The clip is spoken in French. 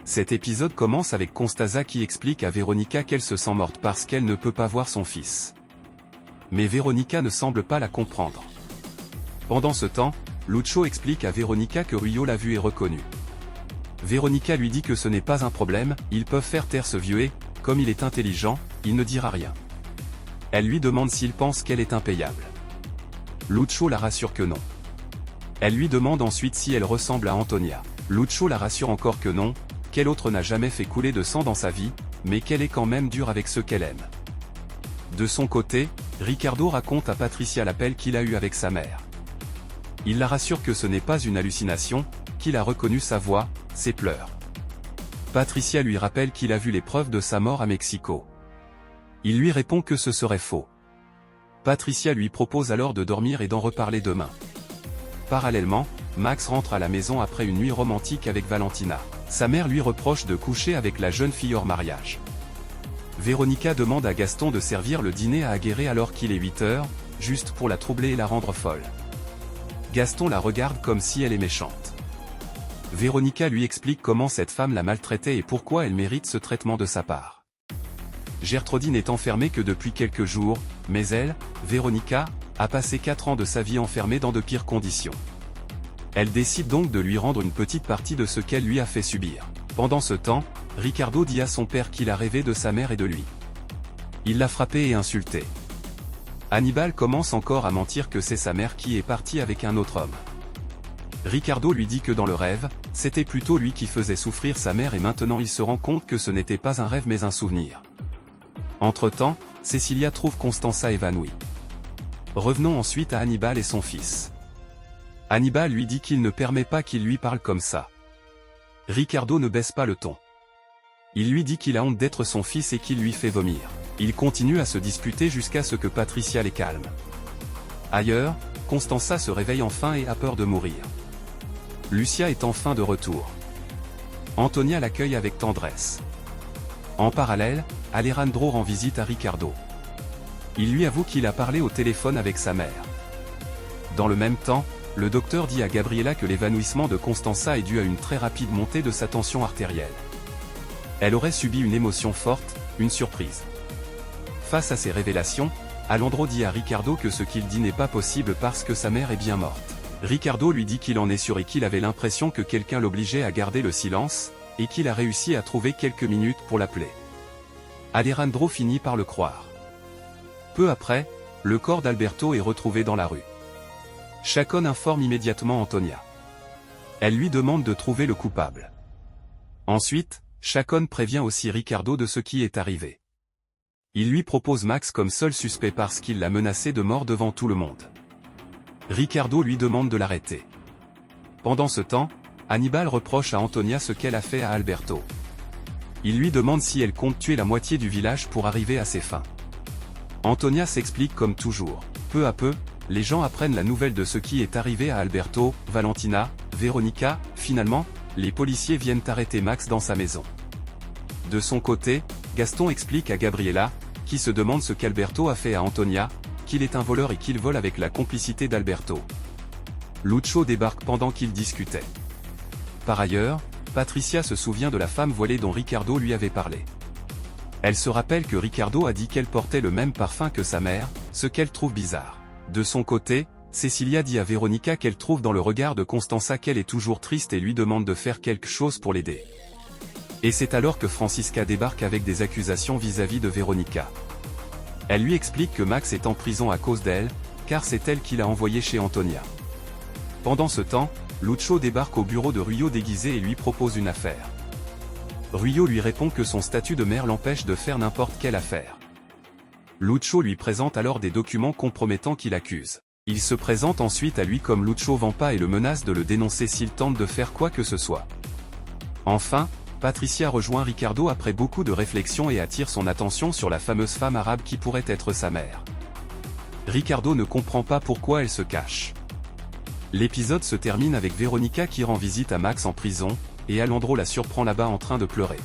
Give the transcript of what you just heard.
Cet épisode commence avec Constanza qui explique à Veronica qu'elle se sent morte parce qu'elle ne peut pas voir son fils. Mais Veronica ne semble pas la comprendre. Pendant ce temps, Lucio explique à Veronica que Ruyo l'a vu et reconnu. Veronica lui dit que ce n'est pas un problème, ils peuvent faire taire ce vieux et, comme il est intelligent, il ne dira rien. Elle lui demande s'il pense qu'elle est impayable. Lucio la rassure que non. Elle lui demande ensuite si elle ressemble à Antonia. Lucio la rassure encore que non, qu'elle autre n'a jamais fait couler de sang dans sa vie, mais qu'elle est quand même dure avec ceux qu'elle aime. De son côté, Ricardo raconte à Patricia l'appel qu'il a eu avec sa mère. Il la rassure que ce n'est pas une hallucination, qu'il a reconnu sa voix, ses pleurs. Patricia lui rappelle qu'il a vu les preuves de sa mort à Mexico. Il lui répond que ce serait faux. Patricia lui propose alors de dormir et d'en reparler demain. Parallèlement, Max rentre à la maison après une nuit romantique avec Valentina. Sa mère lui reproche de coucher avec la jeune fille hors mariage. Veronica demande à Gaston de servir le dîner à Aguirre alors qu'il est 8 heures, juste pour la troubler et la rendre folle. Gaston la regarde comme si elle est méchante. Veronica lui explique comment cette femme l'a maltraitée et pourquoi elle mérite ce traitement de sa part. Gertrude n'est enfermée que depuis quelques jours, mais elle, Veronica, a passé 4 ans de sa vie enfermée dans de pires conditions. Elle décide donc de lui rendre une petite partie de ce qu'elle lui a fait subir. Pendant ce temps, Ricardo dit à son père qu'il a rêvé de sa mère et de lui. Il l'a frappé et insulté. Hannibal commence encore à mentir que c'est sa mère qui est partie avec un autre homme. Ricardo lui dit que dans le rêve, c'était plutôt lui qui faisait souffrir sa mère et maintenant il se rend compte que ce n'était pas un rêve mais un souvenir. Entre-temps, Cecilia trouve Constanza évanouie. Revenons ensuite à Hannibal et son fils. Hannibal lui dit qu'il ne permet pas qu'il lui parle comme ça. Ricardo ne baisse pas le ton. Il lui dit qu'il a honte d'être son fils et qu'il lui fait vomir. Ils continuent à se disputer jusqu'à ce que Patricia les calme. Ailleurs, Constanza se réveille enfin et a peur de mourir. Lucia est enfin de retour. Antonia l'accueille avec tendresse. En parallèle, Alejandro rend visite à Ricardo. Il lui avoue qu'il a parlé au téléphone avec sa mère. Dans le même temps, le docteur dit à Gabriela que l'évanouissement de Constanza est dû à une très rapide montée de sa tension artérielle. Elle aurait subi une émotion forte, une surprise. Face à ces révélations, Alejandro dit à Ricardo que ce qu'il dit n'est pas possible parce que sa mère est bien morte. Ricardo lui dit qu'il en est sûr et qu'il avait l'impression que quelqu'un l'obligeait à garder le silence, et qu'il a réussi à trouver quelques minutes pour l'appeler. Alejandro finit par le croire. Peu après, le corps d'Alberto est retrouvé dans la rue. Chacon informe immédiatement Antonia. Elle lui demande de trouver le coupable. Ensuite, Chacon prévient aussi Ricardo de ce qui est arrivé. Il lui propose Max comme seul suspect parce qu'il l'a menacé de mort devant tout le monde. Ricardo lui demande de l'arrêter. Pendant ce temps, Hannibal reproche à Antonia ce qu'elle a fait à Alberto. Il lui demande si elle compte tuer la moitié du village pour arriver à ses fins. Antonia s'explique comme toujours. Peu à peu, les gens apprennent la nouvelle de ce qui est arrivé à Alberto, Valentina, Veronica. Finalement, les policiers viennent arrêter Max dans sa maison. De son côté, Gaston explique à Gabriela, qui se demande ce qu'Alberto a fait à Antonia, qu'il est un voleur et qu'il vole avec la complicité d'Alberto. Lucio débarque pendant qu'ils discutaient. Par ailleurs, Patricia se souvient de la femme voilée dont Ricardo lui avait parlé. Elle se rappelle que Ricardo a dit qu'elle portait le même parfum que sa mère, ce qu'elle trouve bizarre. De son côté, Cecilia dit à Veronica qu'elle trouve dans le regard de Constanza qu'elle est toujours triste et lui demande de faire quelque chose pour l'aider. Et c'est alors que Francisca débarque avec des accusations vis-à-vis de Veronica. Elle lui explique que Max est en prison à cause d'elle, car c'est elle qui l'a envoyé chez Antonia. Pendant ce temps, Lucio débarque au bureau de Ruyo déguisé et lui propose une affaire. Ruyo lui répond que son statut de maire l'empêche de faire n'importe quelle affaire. Lucio lui présente alors des documents compromettants qui l'accusent. Il se présente ensuite à lui comme Lucio Vampa et le menace de le dénoncer s'il tente de faire quoi que ce soit. Enfin, Patricia rejoint Ricardo après beaucoup de réflexion et attire son attention sur la fameuse femme arabe qui pourrait être sa mère. Ricardo ne comprend pas pourquoi elle se cache. L'épisode se termine avec Veronica qui rend visite à Max en prison, et Alejandro la surprend là-bas en train de pleurer.